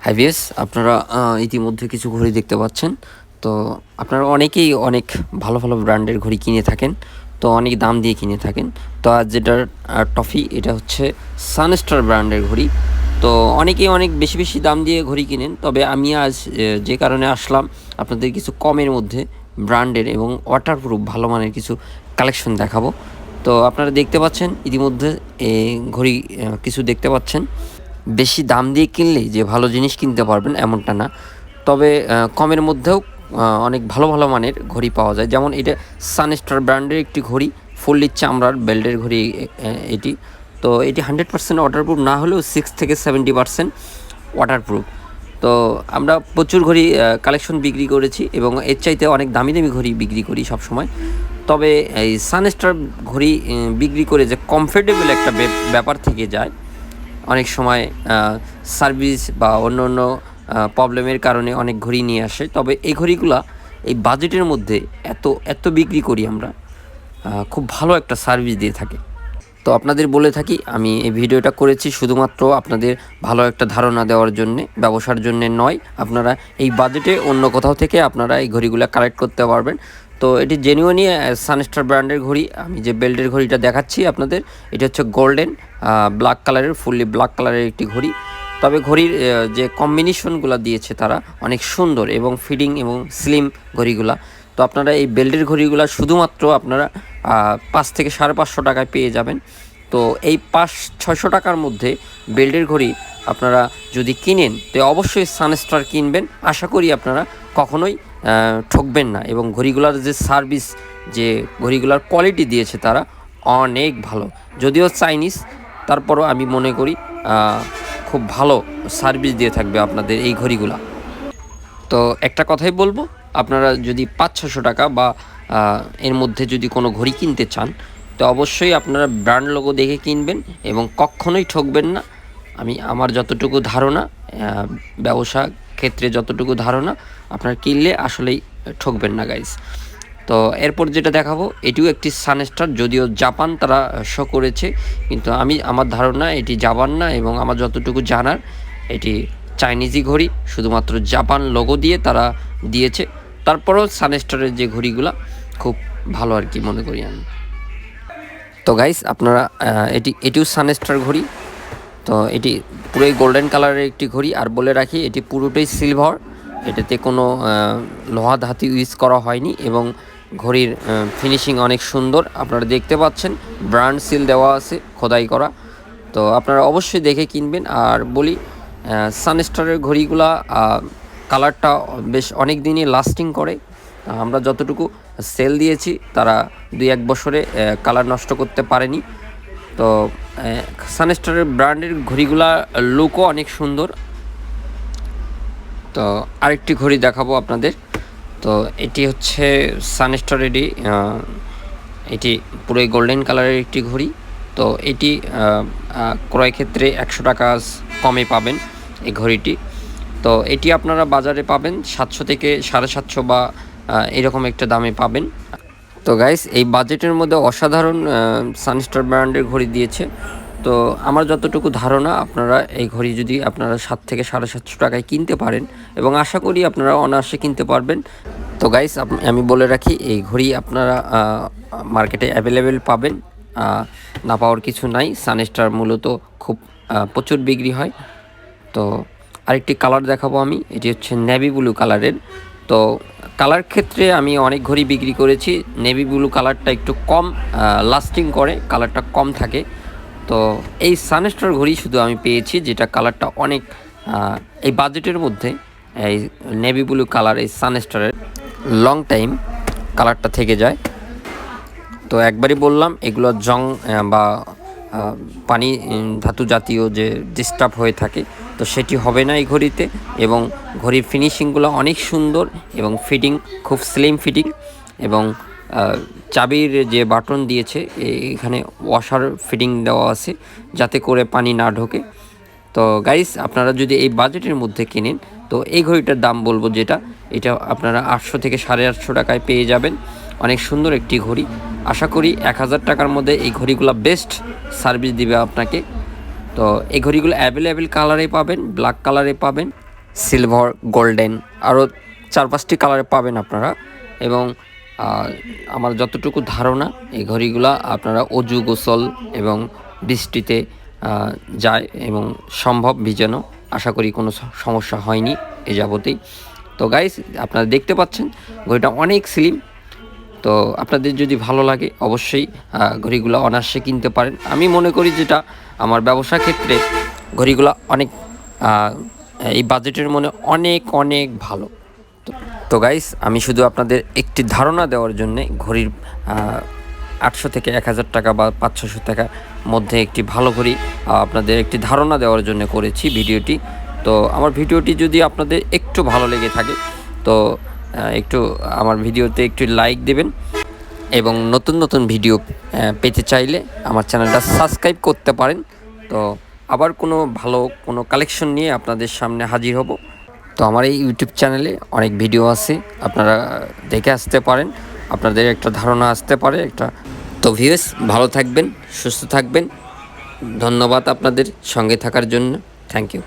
হাইভিয়াস আপনারা ইতিমধ্যে কিছু ঘড়ি দেখতে পাচ্ছেন। তো আপনারা অনেকেই অনেক ভালো ভালো ব্র্যান্ডের ঘড়ি কিনে থাকেন, তো অনেক দাম দিয়ে কিনে থাকেন। তো আজ যেটার টফি এটা হচ্ছে সানস্টার ব্র্যান্ডের ঘড়ি। তো অনেকেই অনেক বেশি বেশি দাম দিয়ে ঘড়ি কিনেন, তবে আমি আজ যে কারণে আসলাম আপনাদের কিছু কমের মধ্যে ব্র্যান্ডের এবং ওয়াটারপ্রুফ ভালো মানের কিছু কালেকশন দেখাবো। তো আপনারা দেখতে পাচ্ছেন ইতিমধ্যে ঘড়ি কিছু দেখতে পাচ্ছেন। বেশি দাম দিয়ে কিনলেই যে ভালো জিনিস কিনতে পারবেন এমনটা না, তবে কমের মধ্যেও অনেক ভালো ভালো মানের ঘড়ি পাওয়া যায়। যেমন এটা সানস্টার ব্র্যান্ডের একটি ঘড়ি, ফুললি চামড়ার বেল্টের ঘড়ি এটি। তো এটি 100% ওয়াটারপ্রুফ না হলেও 6 থেকে 70% ওয়াটারপ্রুফ। তো আমরা প্রচুর ঘড়ি কালেকশন বিক্রি করেছি এবং এর চাইতে অনেক দামি দামি ঘড়ি বিক্রি করি সবসময়। তবে এই সানস্টার ঘড়ি বিক্রি করে যে কমফোর্টেবল একটা ব্যাপার থেকে যায়, অনেক সময় সার্ভিস বা অন্য অন্য প্রবলেমের কারণে অনেক ঘড়ি নিয়ে আসে। তবে এই ঘড়িগুলা এই বাজেটের মধ্যে এত এত বিক্রি করি আমরা, খুব ভালো একটা সার্ভিস দিয়ে থাকে। তো আপনাদের বলে থাকি, আমি এই ভিডিওটা করেছি শুধুমাত্র আপনাদের ভালো একটা ধারণা দেওয়ার জন্যে, ব্যবসার জন্যে নয়। আপনারা এই বাজেটে অন্য কোথাও থেকে আপনারা এই ঘড়িগুলো কালেক্ট করতে পারবেন। তো এটি জেনুইনই সানস্টার ব্র্যান্ডের ঘড়ি। আমি যে বেল্টের ঘড়িটা দেখাচ্ছি আপনাদের, এটা হচ্ছে গোল্ডেন ব্ল্যাক কালারের, ফুললি ব্ল্যাক কালারের একটি ঘড়ি। তবে ঘড়ির যে কম্বিনেশনগুলো দিয়েছে তারা অনেক সুন্দর এবং ফিটিং এবং স্লিম ঘড়িগুলা। তো আপনারা এই বেল্টের ঘড়িগুলো শুধুমাত্র আপনারা 5 থেকে 550 টাকায় পেয়ে যাবেন। তো এই 500-600 টাকার মধ্যে বেল্টের ঘড়ি আপনারা যদি কিনেন তো অবশ্যই সানস্টার কিনবেন। আশা করি আপনারা কখনোই ঠকবেন না। এবং ঘড়িগুলোর যে সার্ভিস, যে ঘড়িগুলোর কোয়ালিটি দিয়েছে তারা অনেক ভালো। যদিও চাইনিজ, তারপরও আমি মনে করি খুব ভালো সার্ভিস দিয়ে থাকবে আপনাদের এই ঘড়িগুলা। তো একটা কথাই বলবো, আপনারা যদি 500-600 টাকা বা এর মধ্যে যদি কোনো ঘড়ি কিনতে চান তো অবশ্যই আপনারা ব্র্যান্ড লোগো দেখে কিনবেন এবং কখনোই ঠকবেন না। আমার যতটুকু ধারণা, ব্যবসা ক্ষেত্রে যতটুকু ধারণা, আপনার কিনলে আসলেই ঠকবেন না গাইস। তো এরপর যেটা দেখাবো এটিও একটি সানস্টার, যদিও জাপান তারা শো করেছে, কিন্তু আমার ধারণা এটি জাপান না এবং আমার যতটুকু জানার এটি চাইনিজই ঘড়ি, শুধুমাত্র জাপান লোগো দিয়ে তারা দিয়েছে। তারপরেও সানস্টারের যে ঘড়িগুলা খুব ভালো আর কি মনে করি আমি। তো গাইস আপনারা এটিও সানস্টার ঘড়ি। তো এটি পুরোই গোল্ডেন কালারের একটি ঘড়ি। আর বলে রাখি এটি পুরোটাই সিলভার, এটাতে কোনো লোহা ধাতু ইউজ করা হয়নি এবং ঘড়ির ফিনিশিং অনেক সুন্দর। আপনারা দেখতে পাচ্ছেন ব্র্যান্ড সিল দেওয়া আছে, খোদাই করা। তো আপনারা অবশ্যই দেখে কিনবেন। আর বলি সানস্টারের ঘড়িগুলা কালারটা বেশ অনেক দিনই লাস্টিং করে। আমরা যতটুকু সেল দিয়েছি তারা 2-1 বছরে কালার নষ্ট করতে পারেনি। তো সানস্টারের ব্র্যান্ডের ঘড়িগুলা লুকও অনেক সুন্দর। তো আরেকটি ঘড়ি দেখাবো আপনাদের। তো এটি হচ্ছে সানস্টারেরই, এটি পুরোই গোল্ডেন কালারের একটি ঘড়ি। তো এটি ক্রয় ক্ষেত্রে 100 টাকা কমে পাবেন এই ঘড়িটি। তো এটি আপনারা বাজারে পাবেন 700 থেকে 750 বা এরকম একটা দামে পাবেন। তো গাইস এই বাজেটের মধ্যে অসাধারণ সানস্টার ব্র্যান্ডের ঘড়ি দিয়েছে। তো আমার যতটুকু ধারণা, আপনারা এই ঘড়ি যদি আপনারা 7 থেকে 750 টাকায় কিনতে পারেন এবং আশা করি আপনারা অনায়াসে কিনতে পারবেন। তো গাইস আমি বলে রাখি এই ঘড়ি আপনারা মার্কেটে অ্যাভেলেবেল পাবেন, না পাওয়ার কিছু নাই। সানস্টার মূলত খুব প্রচুর বিক্রি হয়। তো আরেকটি কালার দেখাবো আমি, এটি হচ্ছে নেভি ব্লু কালারের। তো কালার ক্ষেত্রে আমি অনেক ঘড়ি বিক্রি করেছি, নেভি ব্লু কালারটা একটু কম লাস্টিং করে, কালারটা কম থাকে। তো এই সানস্টার ঘড়ি শুধু আমি পেয়েছি যেটা কালারটা অনেক এই বাজেটের মধ্যে, এই নেভি ব্লু কালার এই সানস্টারের লং টাইম কালারটা থেকে যায়। তো একবারই বললাম এগুলো জং বা পানি ধাতু জাতীয় যে ডিস্টার্ব হয়ে থাকে তো সেটি হবে না এই ঘড়িতে। এবং ঘড়ির ফিনিশিংগুলো অনেক সুন্দর এবং ফিটিং খুব স্লিম ফিটিং। এবং চাবির যে বাটন দিয়েছে এখানে ওয়াশার ফিটিং দেওয়া আছে যাতে করে পানি না ঢোকে। তো গাইস আপনারা যদি এই বাজেটের মধ্যে কেনেন তো এই ঘড়িটার দাম বলবো যেটা, এটা আপনারা 800 থেকে 850 টাকায় পেয়ে যাবেন। অনেক সুন্দর একটি ঘড়ি। আশা করি 1000 টাকার মধ্যে এই ঘড়িগুলো বেস্ট সার্ভিস দিবে আপনাকে। তো এই ঘড়িগুলো অ্যাভেলেবেল কালারে পাবেন, ব্ল্যাক কালারে পাবেন সিলভার, গোল্ডেন, আরও 4-5টি কালারে পাবেন আপনারা। এবং আমার যতটুকু ধারণা এই ঘড়িগুলা আপনারা অজু, গোসল এবং বৃষ্টিতে যায় এবং সম্ভব ভিজানো, আশা করি কোনো সমস্যা হয়নি এ যাবতেই। তো গাইস, আপনারা দেখতে পাচ্ছেন ঘড়িটা অনেক স্লিম। তো আপনাদের যদি ভালো লাগে অবশ্যই ঘড়িগুলো অনায়াসে কিনতে পারেন। আমি মনে করি যেটা আমার ব্যবসা ক্ষেত্রে ঘড়িগুলো অনেক এই বাজেটের মনে অনেক অনেক ভালো। তো গাইস, আমি শুধু আপনাদের একটি ধারণা দেওয়ার জন্যে ঘড়ির 800 থেকে 1000 টাকা বা 500-600 টাকার মধ্যে একটি ভালো ঘড়ি আপনাদের একটি ধারণা দেওয়ার জন্য করেছি ভিডিওটি। তো আমার ভিডিওটি যদি আপনাদের একটু ভালো লেগে থাকে তো একটু আমার ভিডিওতে একটু লাইক দেবেন এবং নতুন নতুন ভিডিও পেতে চাইলে আমার চ্যানেলটা সাবস্ক্রাইব করতে পারেন। তো আবার ভালো কোনো কালেকশন নিয়ে আপনাদের সামনে হাজির হব। তো আমার এই ইউটিউব চ্যানেলে অনেক ভিডিও আছে, আপনারা দেখে আসতে পারেন, আপনাদের একটা ধারণা আসতে পারে একটা। তো ভিউয়ার্স, ভালো থাকবেন, সুস্থ থাকবেন। ধন্যবাদ আপনাদের সঙ্গে থাকার জন্য। Thank you.